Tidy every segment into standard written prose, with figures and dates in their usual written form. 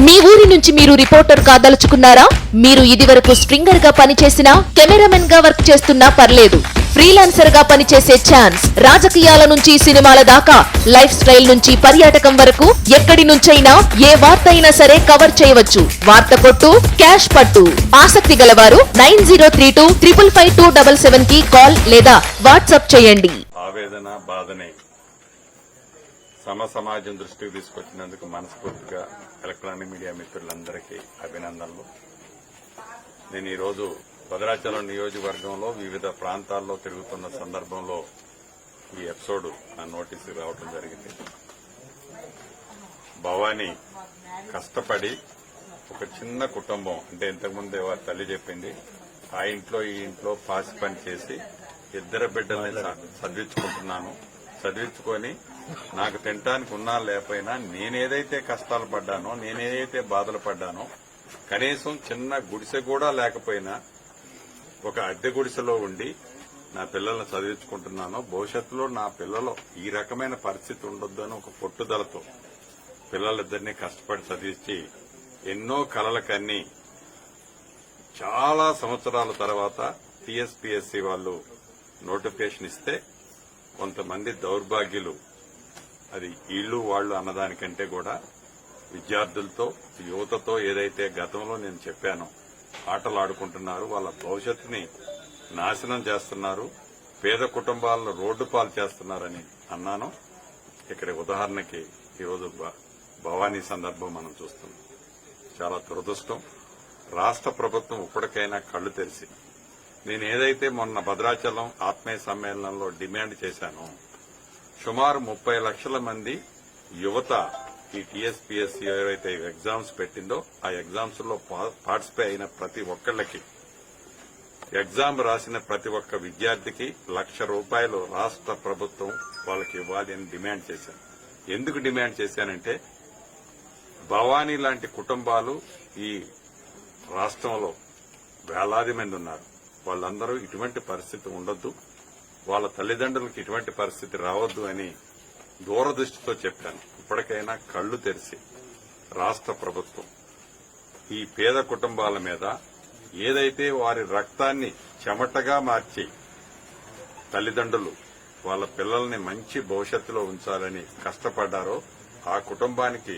మీ ఊరి నుంచి మీరు రిపోర్టర్ కాదలుచుకున్నారా? మీరు ఇదివరకు స్ట్రింగర్ గా పనిచేసినా, కెమెరామెన్ గా వర్క్ చేస్తున్నా పర్లేదు. ఫ్రీలాన్సర్ గా పనిచేసే ఛాన్స్. రాజకీయాల నుంచి సినిమాల దాకా, లైఫ్ స్టైల్ నుంచి పర్యాటకం వరకు ఎక్కడి నుంచైనా ఏ వార్త అయినా సరే కవర్ చేయవచ్చు. వార్త కొట్టు, క్యాష్ పట్టు. ఆసక్తి గలవారు 9032555277 కి కాల్ లేదా వాట్సాప్ చేయండి. ఆవేదన బాధనే సమాజం దృష్టికి తీసుకొచ్చినందుకు మనస్ఫూర్తిగా ఎలక్ట్రానిక్ మీడియా మిత్రులందరికీ అభినందనలు. నేను ఈరోజు భద్రాచలం నియోజకవర్గంలో వివిధ ప్రాంతాల్లో తిరుగుతున్న సందర్భంలో ఈ ఎపిసోడ్ నా నోటీసుకు రావడం జరిగింది. భవానీ కష్టపడి ఒక చిన్న కుటుంబం, అంటే ఇంతకుముందే వారి తల్లి చెప్పింది, ఆ ఇంట్లో ఈ ఇంట్లో పాసి పని చేసి ఇద్దరు బిడ్డల్ని చదివించుకొని నాకు తినటానికి ఉన్నా లేకపోయినా నేనేదైతే కష్టాలు పడ్డానో, నేనేదైతే బాధలు పడ్డానో, కనీసం చిన్న గుడిసె కూడా లేకపోయినా ఒక అద్దె గుడిసెలో ఉండి నా పిల్లల్ని చదివించుకుంటున్నాను. భవిష్యత్తులో నా పిల్లలు ఈ రకమైన పరిస్థితి ఉండొద్దు అని ఒక పట్టుదలతో పిల్లలిద్దరినీ కష్టపడి చదివించి ఎన్నో కలలకన్నీ చాలా సంవత్సరాల తర్వాత టీఎస్పీఎస్సీ వాళ్ళు నోటిఫికేషన్ ఇస్తే కొంతమంది దౌర్భాగ్యులు, అది ఇళ్లు వాళ్లు అన్నదానికంటే కూడా విద్యార్థులతో, యువతతో ఏదైతే గతంలో నేను చెప్పానో ఆటలు ఆడుకుంటున్నారు, వాళ్ళ భవిష్యత్తుని నాశనం చేస్తున్నారు, పేద కుటుంబాలను రోడ్డు పాలు చేస్తున్నారని అన్నాను. ఇక్కడ ఉదాహరణకి ఈరోజు భవానీ సందర్భం మనం చూస్తున్నాం. చాలా దురదృష్టం. రాష్ట్ర ప్రభుత్వం ఇప్పటికైనా కళ్లు తెరిచి, నేను ఏదైతే మొన్న భద్రాచలం ఆత్మీయ సమ్మేళనంలో డిమాండ్ చేశానో, సుమారు 30 లక్షల మంది యువత ఈ టీఎస్పీఎస్సీ ఏవైతే ఎగ్జామ్స్ పెట్టిందో ఆ ఎగ్జామ్స్ లో పార్టిసిపేట్ అయిన ప్రతి ఒక్కళ్ళకి, ఎగ్జామ్ రాసిన ప్రతి ఒక్క విద్యార్థికి ₹1,00,000 రాష్ట్ర ప్రభుత్వం వాళ్ళకి ఇవ్వాలి అని డిమాండ్ చేశాను. ఎందుకు డిమాండ్ చేశానంటే, భవానీ లాంటి కుటుంబాలు ఈ రాష్ట్రంలో వేలాది మంది ఉన్నారు. వాళ్ళందరూ ఇటువంటి పరిస్థితి ఉండొద్దు, వాళ్ళ తల్లిదండ్రులకు ఇటువంటి పరిస్థితి రావద్దు అని దూరదృష్టితో చెప్పాను. ఇప్పటికైనా కళ్లు తెరిచి రాష్ట్ర ప్రభుత్వం ఈ పేద కుటుంబాల మీద ఏదైతే వారి రక్తాన్ని చెమటగా మార్చి తల్లిదండ్రులు వాళ్ళ పిల్లల్ని మంచి భవిష్యత్తులో ఉంచాలని కష్టపడ్డారో ఆ కుటుంబానికి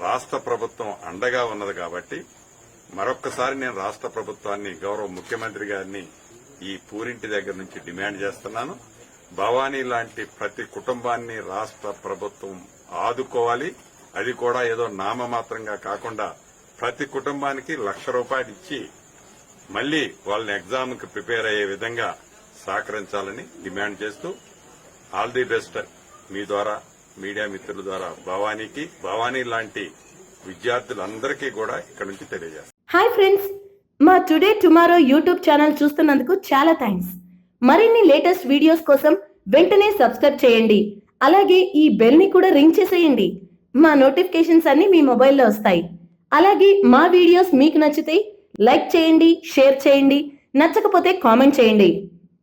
రాష్ట్ర ప్రభుత్వం అండగా ఉన్నది. కాబట్టి మరొక్కసారి నేను రాష్ట్ర ప్రభుత్వాన్ని, గౌరవ ముఖ్యమంత్రి గారిని ఈ పూరింటి దగ్గర నుంచి డిమాండ్ చేస్తున్నాను. భవానీ లాంటి ప్రతి కుటుంబాన్ని రాష్ట్ర ప్రభుత్వం ఆదుకోవాలి. అది కూడా ఏదో నామమాత్రంగా కాకుండా ప్రతి కుటుంబానికి ₹1,00,000 ఇచ్చి మళ్లీ వాళ్ళని ఎగ్జామ్ కి ప్రిపేర్ అయ్యే విధంగా సహకరించాలని డిమాండ్ చేస్తూ, ఆల్ ది బెస్ట్ మీ ద్వారా, మీడియా మిత్రుల ద్వారా భవానీ లాంటి విద్యార్థులందరికీ కూడా ఇక్కడ నుంచి తెలియజేస్తాను. హాయ్ ఫ్రెండ్స్, మా టుడే టుమారో యూట్యూబ్ ఛానల్ చూస్తున్నందుకు చాలా థ్యాంక్స్. మరిన్ని లేటెస్ట్ వీడియోస్ కోసం వెంటనే సబ్స్క్రైబ్ చేయండి. అలాగే ఈ బెల్ ని కూడా రింగ్ చేసేయండి. మా నోటిఫికేషన్స్ అన్ని మీ మొబైల్లో వస్తాయి. అలాగే మా వీడియోస్ మీకు నచ్చితే లైక్ చేయండి, షేర్ చేయండి, నచ్చకపోతే కామెంట్ చేయండి.